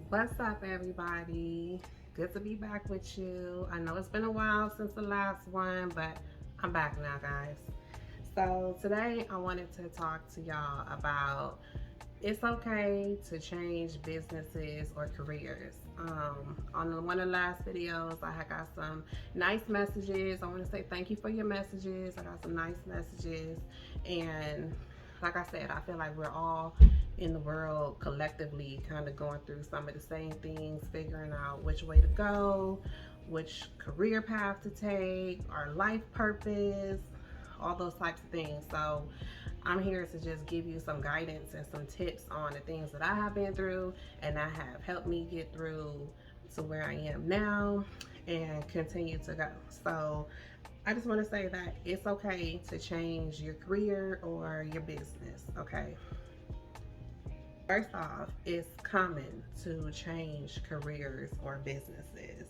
What's up, everybody? Good to be back with you. I know it's been a while since the last one, but I'm back now, guys. So, today I wanted to talk to y'all about it's okay to change businesses or careers. On one of the last videos, I had got some nice messages. I want to say thank you for your messages. I got some nice messages, and like I said, I feel like we're all in the world collectively kind of going through some of the same things, figuring out which way to go, which career path to take, our life purpose, all those types of things. So I'm here to just give you some guidance and some tips on the things that I have been through and that have helped me get through to where I am now and continue to go. So I just want to say that it's okay to change your career or your business, okay? First off, it's common to change careers or businesses.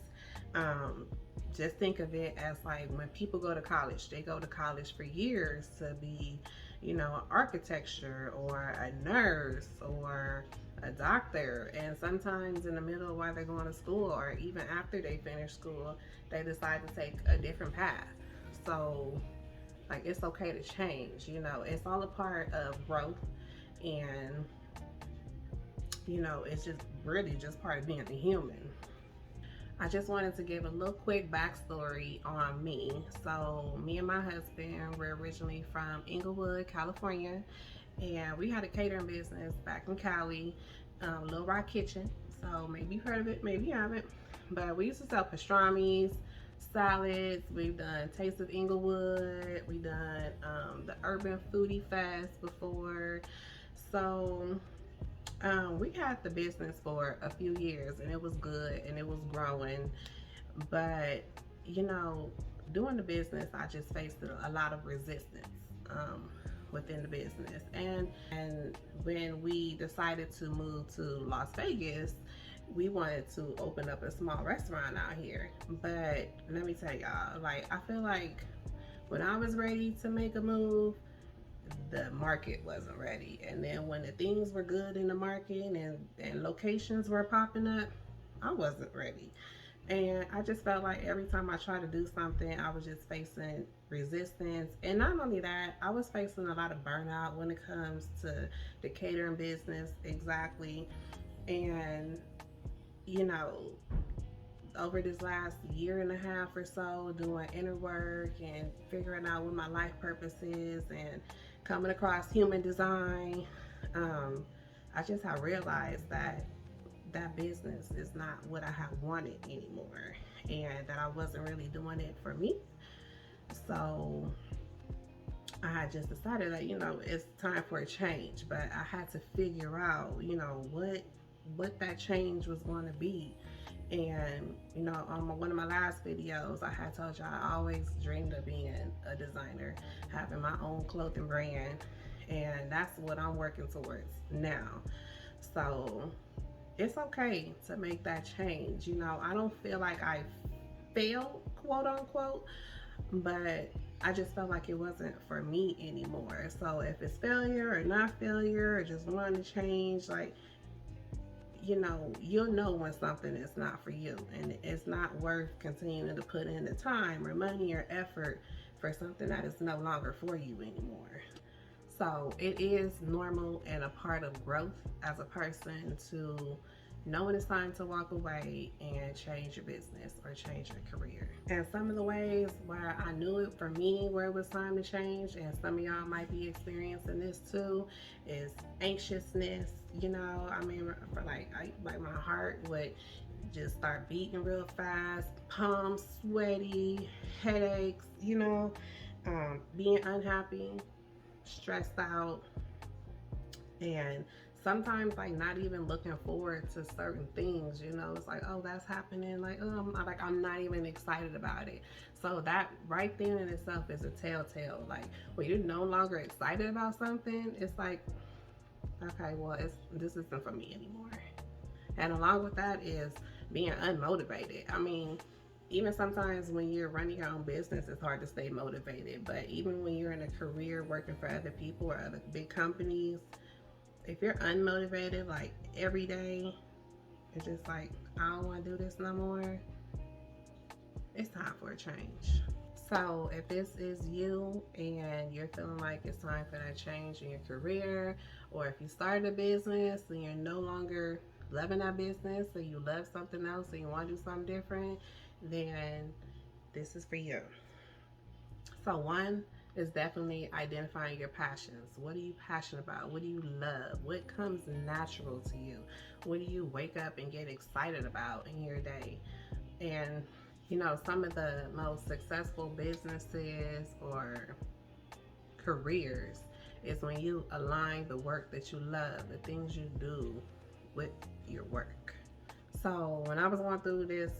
Um, just think of it as like when people go to college, they go to college for years to be, an architecture or a nurse or a doctor. And sometimes in the middle while they're going to school or even after they finish school, they decide to take a different path. So, like, it's okay to change, it's all a part of growth and it's just really just part of being a human. I just wanted to give a little quick backstory on me. So, me and my husband were originally from Inglewood, California, and we had a catering business back in Cali, Little Rock Kitchen. So, maybe you've heard of it, maybe you haven't. But we used to sell pastrami's, salads. We've done Taste of Inglewood. We've done the Urban Foodie Fest before. So, we had the business for a few years and it was good and it was growing. But, you know, doing the business, I just faced a lot of resistance within the business. And when we decided to move to Las Vegas, we wanted to open up a small restaurant out here. But let me tell y'all, like, I feel like when I was ready to make a move, the market wasn't ready. And then when the things were good in the market and locations were popping up, I wasn't ready. And I just felt like every time I tried to do something, I was just facing resistance. And not only that, I was facing a lot of burnout when it comes to the catering business, exactly. And, you know, over this last year and a half or so doing inner work and figuring out what my life purpose is and coming across human design, um, I just have realized that that business is not what I have wanted anymore and that I wasn't really doing it for me. So I had just decided that, it's time for a change, but I had to figure out, what that change was going to be. And on one of my last videos, I had told y'all I always dreamed of being a designer, having my own clothing brand, and that's what I'm working towards now. So it's okay to make that change. I don't feel like I failed, quote unquote, but I just felt like it wasn't for me anymore. So if it's failure or not failure or just wanting to change, like, you'll know when something is not for you and it's not worth continuing to put in the time or money or effort for something that is no longer for you anymore. So it is normal and a part of growth as a person to know when it's time to walk away and change your business or change your career. And some of the ways where I knew it for me, where it was time to change, and some of y'all might be experiencing this too, is anxiousness. I mean, for like my heart would just start beating real fast, palms sweaty, headaches, being unhappy, stressed out, and sometimes like not even looking forward to certain things. It's like, oh, that's happening, like, oh, I'm not even excited about it. So that right then in itself is a telltale. Like, when you're no longer excited about something, it's like, okay, well, this isn't for me anymore. And along with that is being unmotivated. I mean, even sometimes when you're running your own business, it's hard to stay motivated. But even when you're in a career working for other people or other big companies, if you're unmotivated, like every day, It's just like, I don't want to do this no more. It's time for a change. So if this is you and you're feeling like it's time for that change in your career, or if you started a business and you're no longer loving that business, or you love something else and you want to do something different, then this is for you. So one is definitely identifying your passions. What are you passionate about? What do you love? What comes natural to you? What do you wake up and get excited about in your day? And some of the most successful businesses or careers is when you align the work that you love, the things you do with your work. So when I was going through this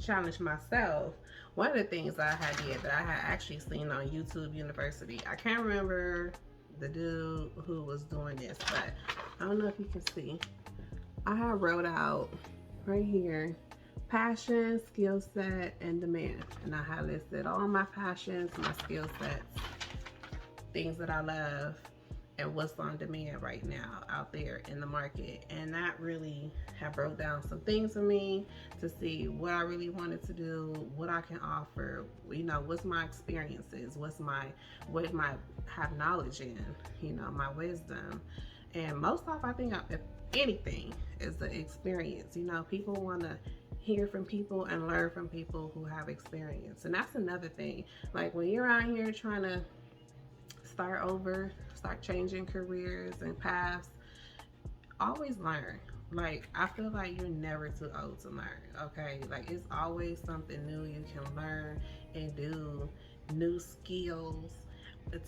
challenge myself, one of the things I had did that I had actually seen on YouTube University, I can't remember the dude who was doing this, but I don't know if you can see. I have wrote out right here passion, skill set, and demand. And I have listed all my passions, my skill sets, things that I love, and what's on demand right now out there in the market. And that really have broke down some things for me to see what I really wanted to do, what I can offer, what's my experiences, what my have knowledge in, my wisdom. And most off, I think if anything is the experience. People want to hear from people and learn from people who have experience. And that's another thing. Like when you're out here trying to start over, start changing careers and paths, always learn. Like, I feel like you're never too old to learn, okay? Like, it's always something new you can learn and do, new skills,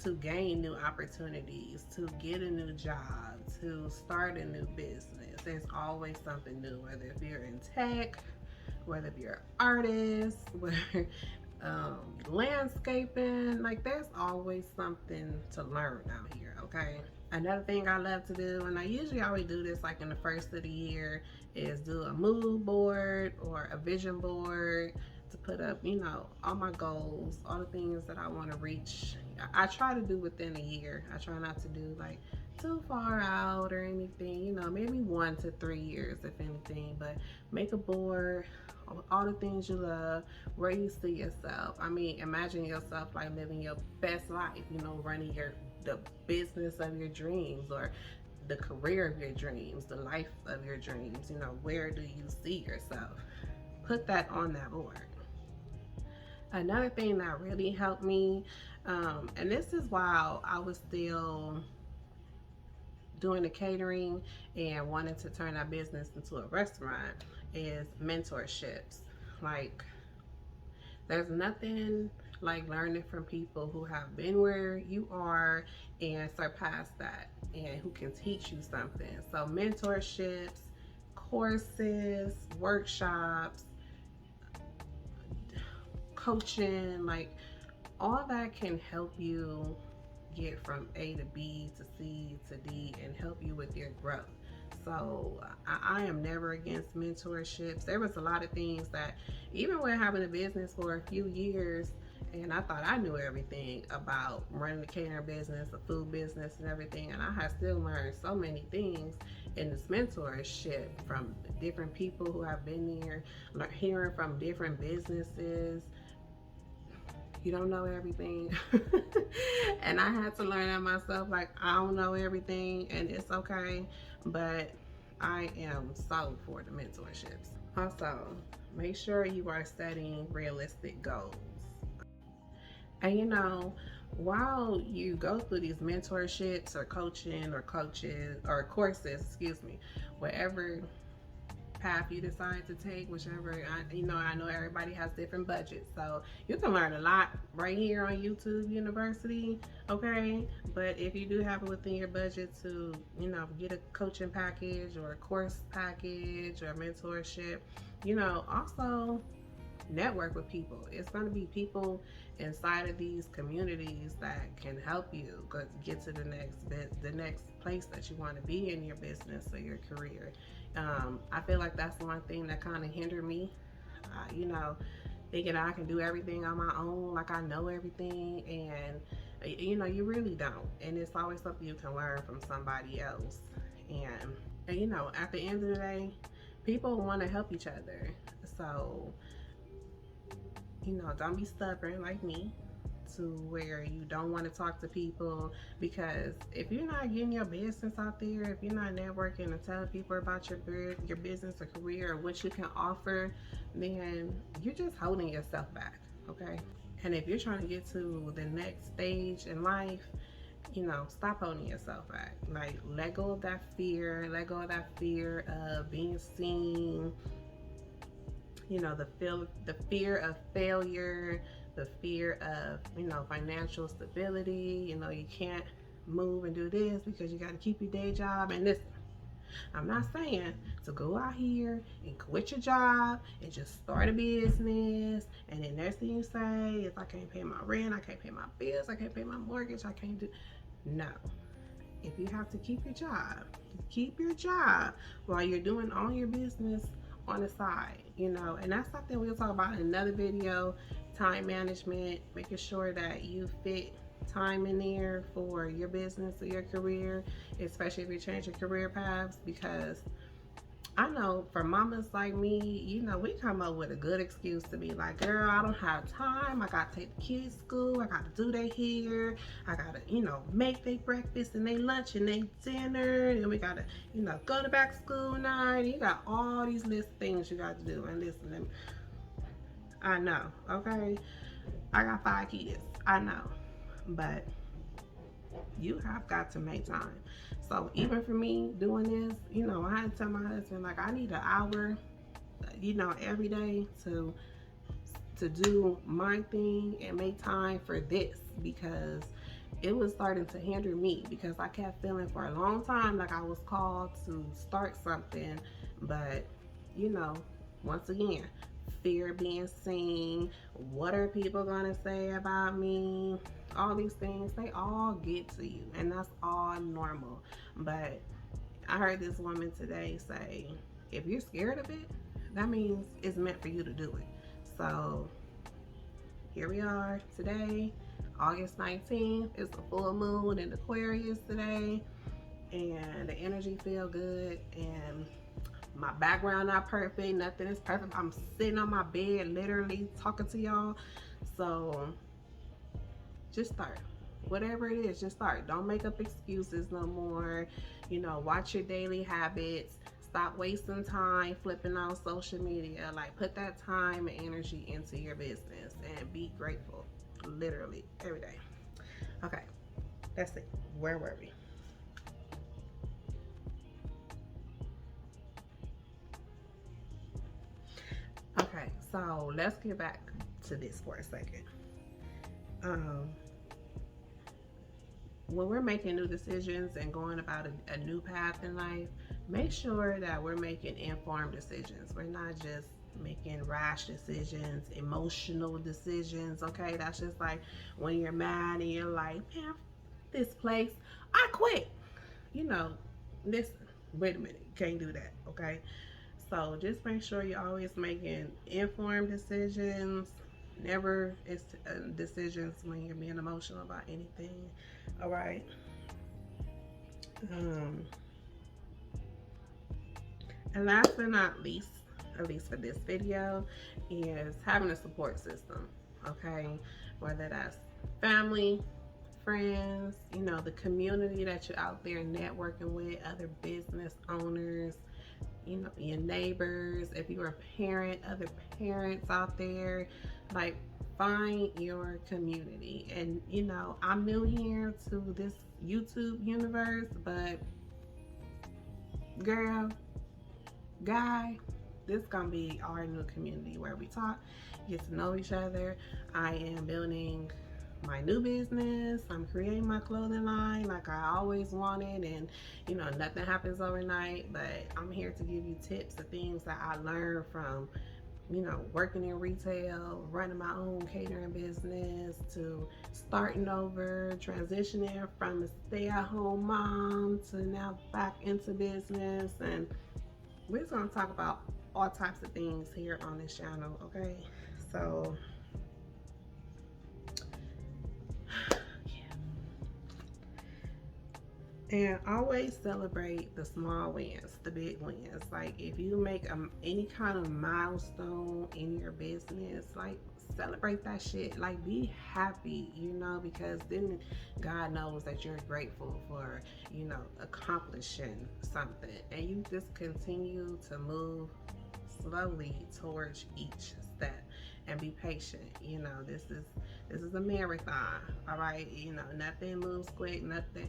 to gain new opportunities, to get a new job, to start a new business. There's always something new, whether if you're in tech, whether if you're an artist, whether landscaping, like there's always something to learn out here, okay? Another thing I love to do, and I usually always do this like in the first of the year, is do a mood board or a vision board to put up, all my goals, all the things that I want to reach. I try to do within a year. I try not to do like too far out or anything, maybe 1 to 3 years if anything, but make a board, all the things you love, where you see yourself. I mean, imagine yourself like living your best life, running the business of your dreams, or the career of your dreams, the life of your dreams. Where do you see yourself? Put that on that board. Another thing that really helped me, and this is while I was still doing the catering and wanting to turn our business into a restaurant, is mentorships. Like, there's nothing like learning from people who have been where you are and surpassed that, and who can teach you something. So mentorships, courses, workshops, coaching, like all that can help you get from A to B to C to D and help you with your growth. So I am never against mentorships. There was a lot of things that, even with having a business for a few years, and I thought I knew everything about running the catering business, the food business, and everything, and I have still learned so many things in this mentorship from different people who have been there, hearing from different businesses. You don't know everything. And I had to learn that myself. Like, I don't know everything, and it's okay, but I am so for the mentorships. Also, make sure you are setting realistic goals. And while you go through these mentorships or coaching or coaches or courses, whatever path you decide to take, whichever, I know everybody has different budgets, so you can learn a lot right here on YouTube University, okay? But if you do have it within your budget to, get a coaching package or a course package or mentorship, also network with people. It's going to be people inside of these communities that can help you get to the next place that you want to be in your business or your career. I feel like that's one thing that kind of hindered me, thinking I can do everything on my own, like I know everything, and you really don't. And it's always something you can learn from somebody else. And at the end of the day, People want to help each other. So, don't be stubborn like me to where you don't want to talk to people, because if you're not getting your business out there, if you're not networking and telling people about your business or career or what you can offer, then you're just holding yourself back, okay? And if you're trying to get to the next stage in life, stop holding yourself back. Like, let go of that fear. Let go of that fear of being seen. The fear of failure, the fear of financial stability. You can't move and do this because you got to keep your day job. And this, I'm not saying to go out here and quit your job and just start a business, and then next thing you say is, I can't pay my rent, I can't pay my bills, I can't pay my mortgage, I can't do. No. If you have to keep your job while you're doing all your business on the side, and that's something we'll talk about in another video. Time management, making sure that you fit time in there for your business or your career, especially if you're changing career paths, because I know for mamas like me, we come up with a good excuse to be like, girl, I don't have time. I got to take the kids to school. I got to do their hair. I got to, make their breakfast and their lunch and their dinner. And we got to, go to back to school night. And you got all these list of things you got to do. And listen, I know, okay? I got 5 kids. I know. But you have got to make time. So even for me doing this, I had to tell my husband, like, I need an hour, every day to do my thing and make time for this, because it was starting to hinder me, because I kept feeling for a long time like I was called to start something. But once again, fear of being seen, what are people gonna say about me, all these things, they all get to you, and that's all normal. But I heard this woman today say, if you're scared of it, that means it's meant for you to do it. So here we are today, August 19th. It's a full moon in Aquarius today, and the energy feel good, and my background not perfect, nothing is perfect. I'm sitting on my bed literally talking to y'all. So just start. Whatever it is, just start. Don't make up excuses no more. Watch your daily habits. Stop wasting time flipping on social media. Like, put that time and energy into your business and be grateful. Literally every day. Okay, that's it. Where were we? Okay, so let's get back to this for a second. Um, when we're making new decisions and going about a new path in life, make sure that we're making informed decisions. We're not just making rash decisions, emotional decisions, okay? That's just like when you're mad and you're like, man, this place, I quit. Listen, wait a minute, you can't do that, okay? So just make sure you're always making informed decisions. Never decisions when you're being emotional about anything. All right. Um, and last but not least, at least for this video, is having a support system. Okay, whether that's family, friends, the community that you're out there networking with, other business owners, your neighbors, if you're a parent, other parents out there. Like, find your community. And I'm new here to this YouTube universe, but girl, guy, this gonna be our new community where we talk, get to know each other. I am building my new business. I'm creating my clothing line like I always wanted, and nothing happens overnight, but I'm here to give you tips of things that I learned from working in retail, running my own catering business, to starting over, transitioning from a stay-at-home mom to now back into business. And we're just going to talk about all types of things here on this channel, okay? So And always celebrate the small wins, the big wins. Like if you make any kind of milestone in your business, like celebrate that shit. Like be happy, because then God knows that you're grateful for, accomplishing something. And you just continue to move slowly towards each step and be patient. This is a marathon. All right, nothing moves quick, nothing.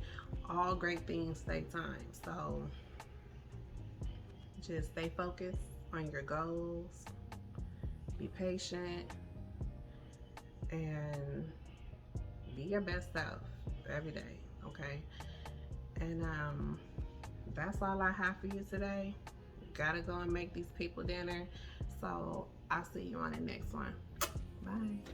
All great things take time. So just stay focused on your goals, be patient, and be your best self every day. Okay, and that's all I have for you today. Gotta go and make these people dinner. So I'll see you on the next one. Bye.